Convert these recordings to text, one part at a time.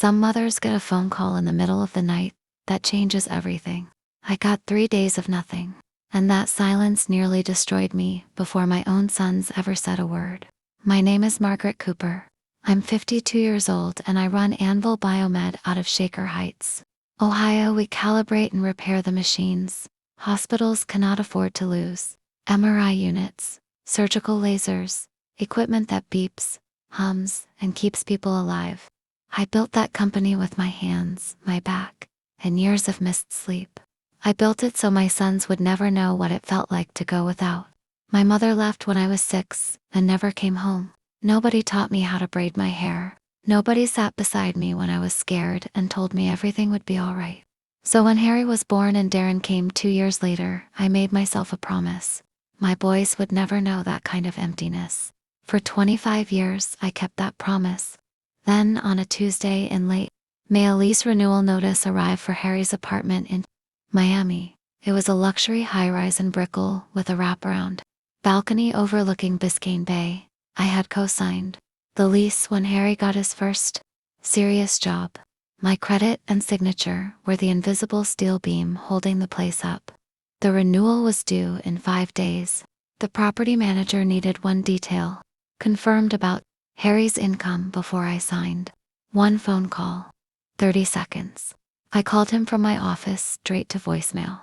Some mothers get a phone call in the middle of the night that changes everything. I got 3 days of nothing, and that silence nearly destroyed me before my own sons ever said a word. My name is Margaret Cooper. I'm 52 years old and I run Anvil Biomed out of Shaker Heights, Ohio. We calibrate and repair the machines hospitals cannot afford to lose. MRI units, surgical lasers, equipment that beeps, hums, and keeps people alive. I built that company with my hands, my back, and years of missed sleep. I built it so my sons would never know what it felt like to go without. My mother left when I was 6 and never came home. Nobody taught me how to braid my hair. Nobody sat beside me when I was scared and told me everything would be all right. So when Harry was born and Darren came 2 years later, I made myself a promise. My boys would never know that kind of emptiness. For 25 years, I kept that promise. Then, on a Tuesday in late May, a lease renewal notice arrived for Harry's apartment in Miami. It was a luxury high-rise in Brickell with a wraparound balcony overlooking Biscayne Bay. I had co-signed the lease when Harry got his first serious job. My credit and signature were the invisible steel beam holding the place up. The renewal was due in 5 days. The property manager needed one detail confirmed about Harry's income before I signed. One phone call. 30 seconds. I called him from my office straight to voicemail.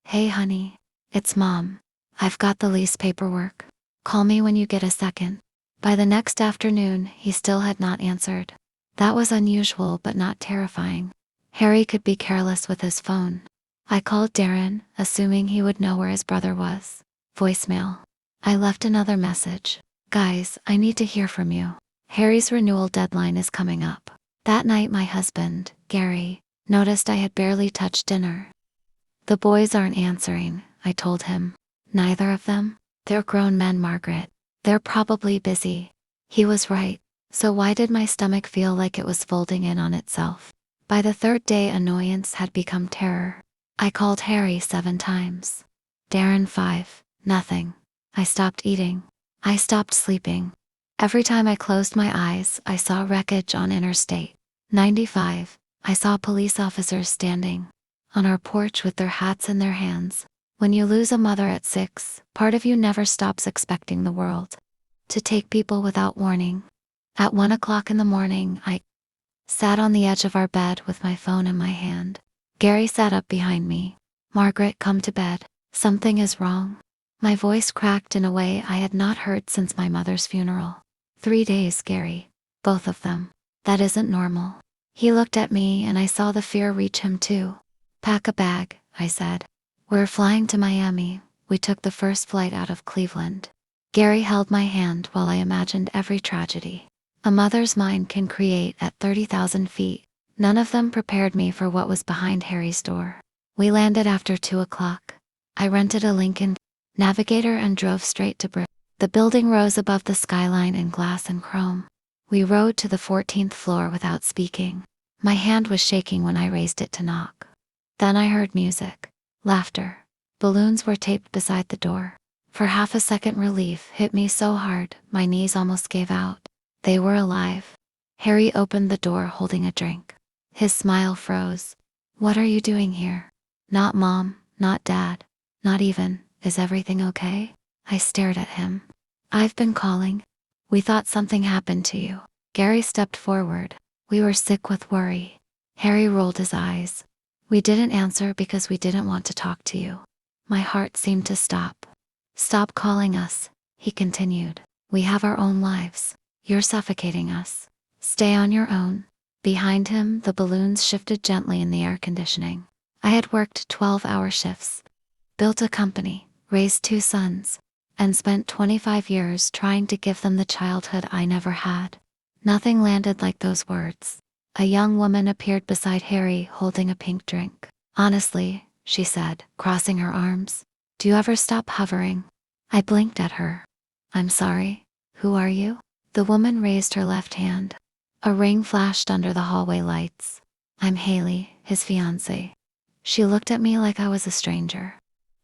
Hey honey, it's Mom. I've got the lease paperwork. Call me when you get a second. By the next afternoon, he still had not answered. That was unusual but not terrifying. Harry could be careless with his phone. I called Darren, assuming he would know where his brother was. Voicemail. I left another message. Guys, I need to hear from you. Harry's renewal deadline is coming up. That night my husband, Gary, noticed I had barely touched dinner. The boys aren't answering, I told him. Neither of them? They're grown men, Margaret. They're probably busy. He was right. So why did my stomach feel like it was folding in on itself? By the 3rd day, annoyance had become terror. I called Harry 7 times. Darren 5. Nothing. I stopped eating. I stopped sleeping. Every time I closed my eyes, I saw wreckage on Interstate 95. I saw police officers standing on our porch with their hats in their hands. When you lose a mother at 6, part of you never stops expecting the world to take people without warning. At 1 o'clock in the morning, I sat on the edge of our bed with my phone in my hand. Gary sat up behind me. Margaret, come to bed. Something is wrong. My voice cracked in a way I had not heard since my mother's funeral. 3 days, Gary. Both of them. That isn't normal. He looked at me and I saw the fear reach him too. Pack a bag, I said. We're flying to Miami. We took the first flight out of Cleveland. Gary held my hand while I imagined every tragedy a mother's mind can create at 30,000 feet. None of them prepared me for what was behind Harry's door. We landed after 2 o'clock. I rented a Lincoln Navigator and drove straight to Brickell. The building rose above the skyline in glass and chrome. We rode to the 14th floor without speaking. My hand was shaking when I raised it to knock. Then I heard music, laughter. Balloons were taped beside the door. For half a second, relief hit me so hard, my knees almost gave out. They were alive. Harry opened the door holding a drink. His smile froze. What are you doing here? Not Mom, not Dad, not even, is everything okay? I stared at him. I've been calling. We thought something happened to you. Gary stepped forward. We were sick with worry. Harry rolled his eyes. We didn't answer because we didn't want to talk to you. My heart seemed to stop. Stop calling us, he continued. We have our own lives. You're suffocating us. Stay on your own. Behind him, the balloons shifted gently in the air conditioning. I had worked 12-hour shifts, built a company, raised 2 sons, and spent 25 years trying to give them the childhood I never had. Nothing landed like those words. A young woman appeared beside Harry holding a pink drink. Honestly, she said, crossing her arms, do you ever stop hovering? I blinked at her. I'm sorry, who are you? The woman raised her left hand. A ring flashed under the hallway lights. I'm Haley, his fiance. She looked at me like I was a stranger.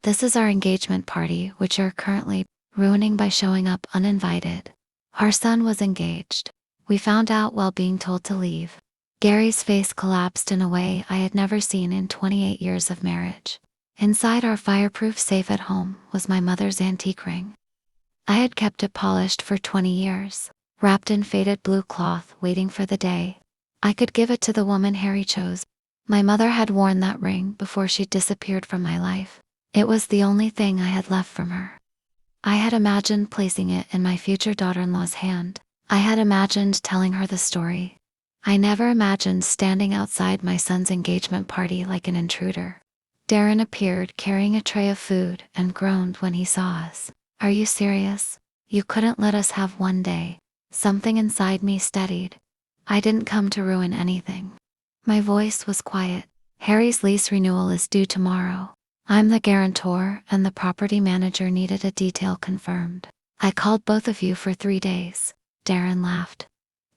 This is our engagement party, which you're currently ruining by showing up uninvited. Our son was engaged. We found out while being told to leave. Gary's face collapsed in a way I had never seen in 28 years of marriage. Inside our fireproof safe at home was my mother's antique ring. I had kept it polished for 20 years, wrapped in faded blue cloth, waiting for the day I could give it to the woman Harry chose. My mother had worn that ring before she disappeared from my life. It was the only thing I had left from her. I had imagined placing it in my future daughter-in-law's hand. I had imagined telling her the story. I never imagined standing outside my son's engagement party like an intruder. Darren appeared carrying a tray of food and groaned when he saw us. "Are you serious? You couldn't let us have one day?" Something inside me steadied. I didn't come to ruin anything. My voice was quiet. "Harry's lease renewal is due tomorrow. I'm the guarantor and the property manager needed a detail confirmed. I called both of you for 3 days." Darren laughed.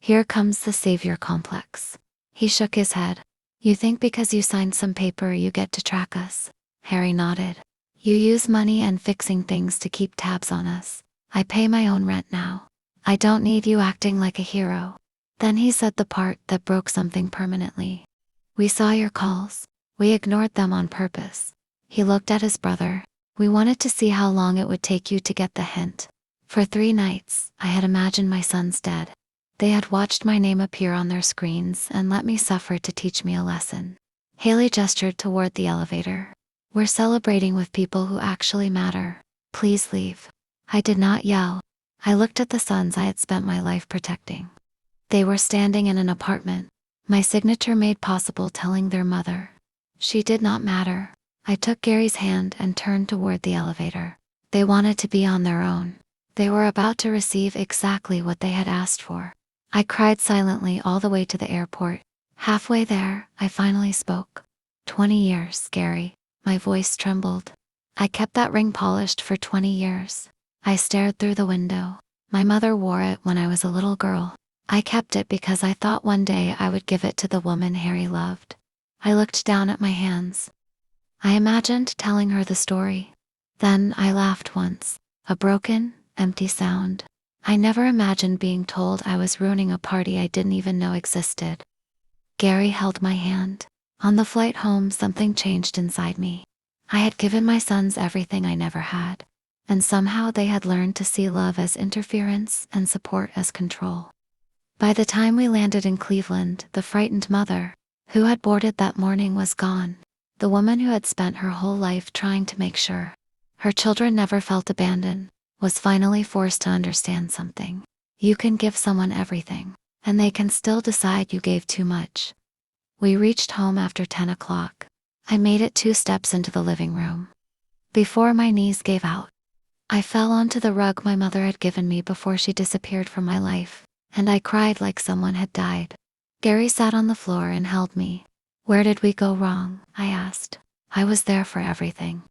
"Here comes the savior complex." He shook his head. "You think because you signed some paper you get to track us?" Harry nodded. "You use money and fixing things to keep tabs on us. I pay my own rent now. I don't need you acting like a hero." Then he said the part that broke something permanently. "We saw your calls. We ignored them on purpose." He looked at his brother. "We wanted to see how long it would take you to get the hint." For 3 nights, I had imagined my sons dead. They had watched my name appear on their screens and let me suffer to teach me a lesson. Haley gestured toward the elevator. "We're celebrating with people who actually matter. Please leave." I did not yell. I looked at the sons I had spent my life protecting. They were standing in an apartment, my signature made possible telling their mother. She did not matter. I took Gary's hand and turned toward the elevator. They wanted to be on their own. They were about to receive exactly what they had asked for. I cried silently all the way to the airport. Halfway there, I finally spoke. 20 years, Gary." My voice trembled. "I kept that ring polished for 20 years. I stared through the window. My mother wore it when I was a little girl. I kept it because I thought one day I would give it to the woman Harry loved." I looked down at my hands. I imagined telling her the story. Then I laughed once. A broken, empty sound. I never imagined being told I was ruining a party I didn't even know existed. Gary held my hand. On the flight home, something changed inside me. I had given my sons everything I never had, and somehow they had learned to see love as interference and support as control. By the time we landed in Cleveland, the frightened mother, who had boarded that morning, was gone. The woman who had spent her whole life trying to make sure her children never felt abandoned was finally forced to understand something. You can give someone everything, and they can still decide you gave too much. We reached home after 10 o'clock. I made it 2 steps into the living room before my knees gave out. I fell onto the rug my mother had given me before she disappeared from my life, and I cried like someone had died. Gary sat on the floor and held me. "Where did we go wrong?" I asked. "I was there for everything."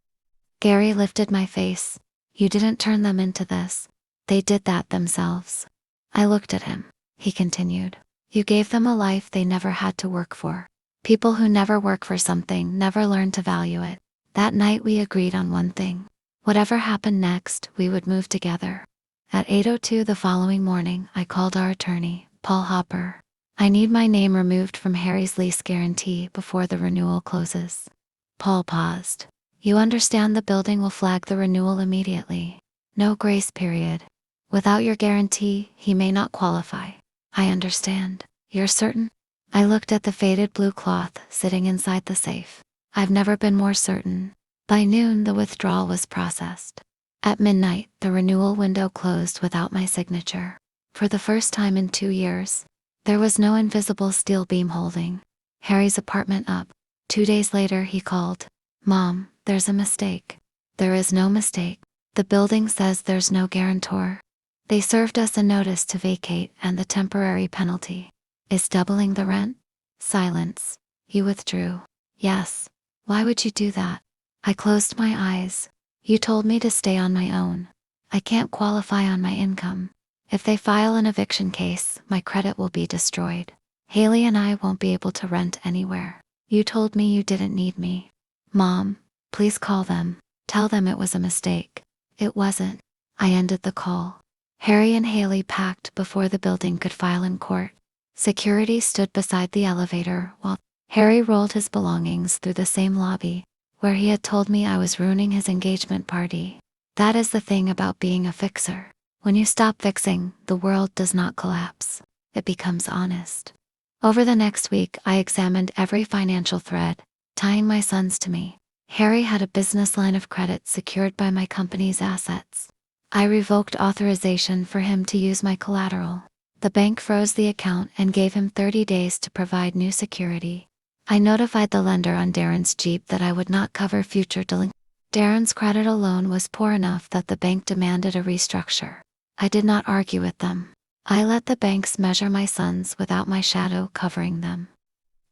Gary lifted my face. "You didn't turn them into this. They did that themselves." I looked at him. He continued. "You gave them a life they never had to work for. People who never work for something never learn to value it." That night we agreed on one thing. Whatever happened next, we would move together. At 8:02 the following morning, I called our attorney, Paul Hopper. "I need my name removed from Harry's lease guarantee before the renewal closes." Paul paused. "You understand the building will flag the renewal immediately. No grace period. Without your guarantee, he may not qualify." "I understand. You're certain?" I looked at the faded blue cloth sitting inside the safe. "I've never been more certain." By noon, the withdrawal was processed. At midnight, the renewal window closed without my signature. For the first time in 2 years, there was no invisible steel beam holding Harry's apartment up. 2 days later, he called. "Mom, there's a mistake." "There is no mistake. The building says there's no guarantor." They served us a notice to vacate, and the temporary penalty is doubling the rent. Silence. He withdrew. "Yes. Why would you do that?" I closed my eyes. "You told me to stay on my own. I can't qualify on my income. If they file an eviction case, my credit will be destroyed. Haley and I won't be able to rent anywhere. You told me you didn't need me." "Mom, please call them. Tell them it was a mistake." "It wasn't." I ended the call. Harry and Haley packed before the building could file in court. Security stood beside the elevator while Harry rolled his belongings through the same lobby where he had told me I was ruining his engagement party. That is the thing about being a fixer. When you stop fixing, the world does not collapse. It becomes honest. Over the next week, I examined every financial thread, tying my sons to me. Harry had a business line of credit secured by my company's assets. I revoked authorization for him to use my collateral. The bank froze the account and gave him 30 days to provide new security. I notified the lender on Darren's Jeep that I would not cover future delinquencies. Darren's credit alone was poor enough that the bank demanded a restructure. I did not argue with them. I let the banks measure my sons without my shadow covering them.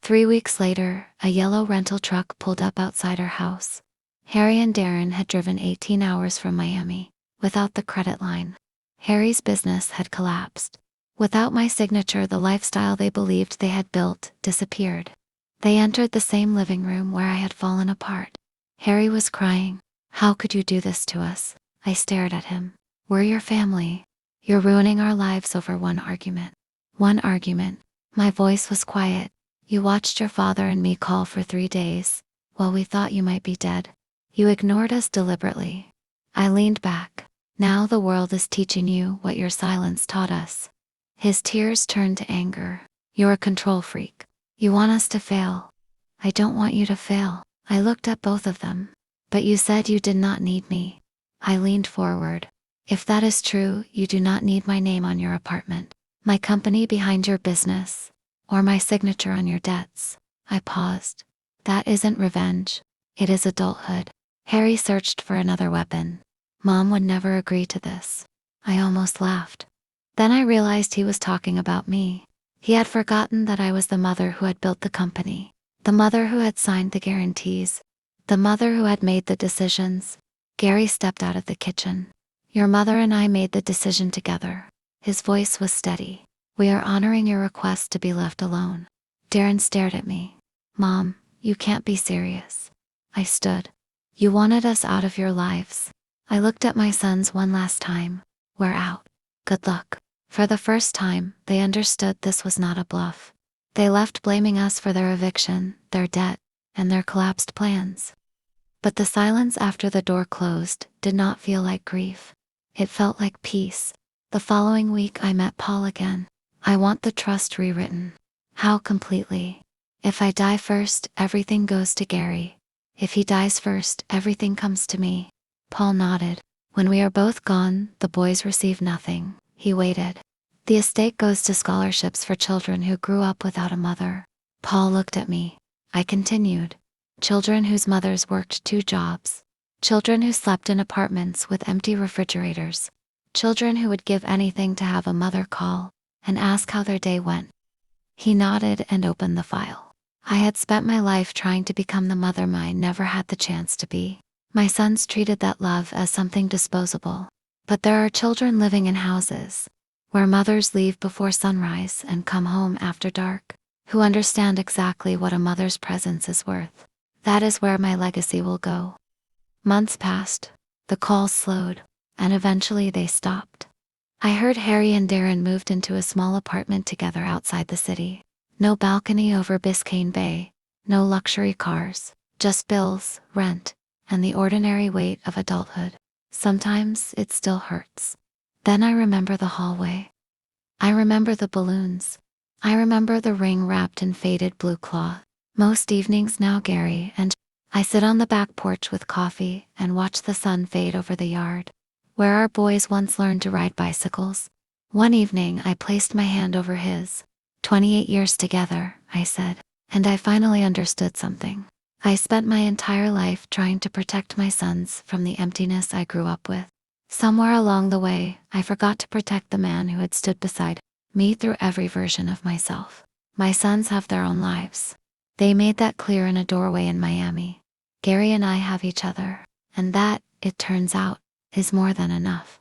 3 weeks later, a yellow rental truck pulled up outside our house. Harry and Darren had driven 18 hours from Miami, without the credit line. Harry's business had collapsed. Without my signature, the lifestyle they believed they had built disappeared. They entered the same living room where I had fallen apart. Harry was crying. "How could you do this to us?" I stared at him. "We're your family. You're ruining our lives over one argument." "One argument." My voice was quiet. "You watched your father and me call for 3 days, while we thought you might be dead. You ignored us deliberately." I leaned back. "Now the world is teaching you what your silence taught us." His tears turned to anger. "You're a control freak. You want us to fail." "I don't want you to fail." I looked at both of them. "But you said you did not need me." I leaned forward. "If that is true, you do not need my name on your apartment, my company behind your business, or my signature on your debts." I paused. "That isn't revenge. It is adulthood." Harry searched for another weapon. "Mom would never agree to this." I almost laughed. Then I realized he was talking about me. He had forgotten that I was the mother who had built the company, the mother who had signed the guarantees, the mother who had made the decisions. Gary stepped out of the kitchen. "Your mother and I made the decision together." His voice was steady. "We are honoring your request to be left alone." Darren stared at me. "Mom, you can't be serious." I stood. "You wanted us out of your lives." I looked at my sons one last time. "We're out. Good luck." For the first time, they understood this was not a bluff. They left blaming us for their eviction, their debt, and their collapsed plans. But the silence after the door closed did not feel like grief. It felt like peace. The following week I met Paul again. "I want the trust rewritten." "How completely?" "If I die first, everything goes to Gary. If he dies first, everything comes to me." Paul nodded. "When we are both gone, the boys receive nothing." He waited. "The estate goes to scholarships for children who grew up without a mother." Paul looked at me. I continued. "Children whose mothers worked 2 jobs. Children who slept in apartments with empty refrigerators. Children who would give anything to have a mother call and ask how their day went." He nodded and opened the file. I had spent my life trying to become the mother I never had the chance to be. My sons treated that love as something disposable. But there are children living in houses where mothers leave before sunrise and come home after dark, who understand exactly what a mother's presence is worth. That is where my legacy will go. Months passed. The calls slowed, and eventually they stopped. I heard Harry and Darren moved into a small apartment together outside the city. No balcony over Biscayne Bay, no luxury cars, just bills, rent, and the ordinary weight of adulthood. Sometimes it still hurts. Then I remember the hallway. I remember the balloons. I remember the ring wrapped in faded blue cloth. Most evenings now Gary and I sit on the back porch with coffee and watch the sun fade over the yard, where our boys once learned to ride bicycles. One evening I placed my hand over his. 28 years together, I said, and I finally understood something. I spent my entire life trying to protect my sons from the emptiness I grew up with. Somewhere along the way, I forgot to protect the man who had stood beside me through every version of myself. My sons have their own lives. They made that clear in a doorway in Miami. Gary and I have each other, and that, it turns out, is more than enough.